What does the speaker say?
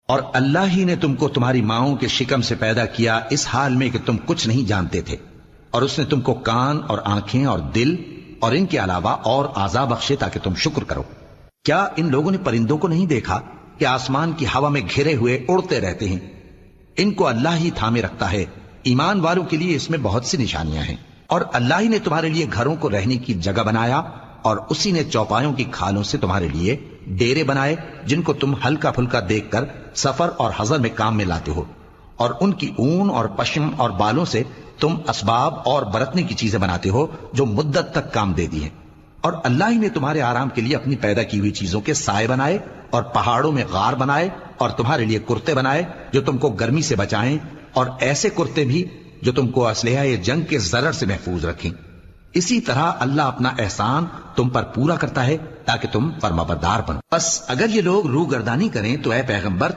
اور اللہ ہی نے تم کو تمہاری ماؤں کے شکم سے پیدا کیا اس حال میں کہ تم کچھ نہیں جانتے تھے، اور اس نے تم کو کان اور آنکھیں اور دل اور ان کے علاوہ اور اعضاء بخشے تاکہ تم شکر کرو۔ کیا ان لوگوں نے پرندوں کو نہیں دیکھا کہ آسمان کی ہوا میں گھرے ہوئے اڑتے رہتے ہیں؟ ان کو اللہ ہی تھامے رکھتا ہے۔ ایمان والوں کے لیے اس میں بہت سی نشانیاں ہیں۔ اور اللہ ہی نے تمہارے لیے گھروں کو رہنے کی جگہ بنایا، اور اسی نے چوپایوں کی کھالوں سے تمہارے لیے ڈیرے بنائے جن کو تم ہلکا پھلکا دیکھ کر سفر اور حضر میں کام میں لاتے ہو، اور ان کی اون اور پشم اور بالوں سے تم اسباب اور برتنے کی چیزیں بناتے ہو جو مدت تک کام دے دی ہیں۔ اور اللہ ہی نے تمہارے آرام کے لیے اپنی پیدا کی ہوئی چیزوں کے سائے بنائے، اور پہاڑوں میں غار بنائے، اور تمہارے لیے کرتے بنائے جو تم کو گرمی سے بچائیں، اور ایسے کرتے بھی جو تم کو اسلحہ جنگ کے ضرر سے محفوظ رکھیں۔ اسی طرح اللہ اپنا احسان تم پر پورا کرتا ہے تاکہ تم فرمانبردار بنو۔ بس اگر یہ لوگ روح گردانی کریں تو اے پیغمبر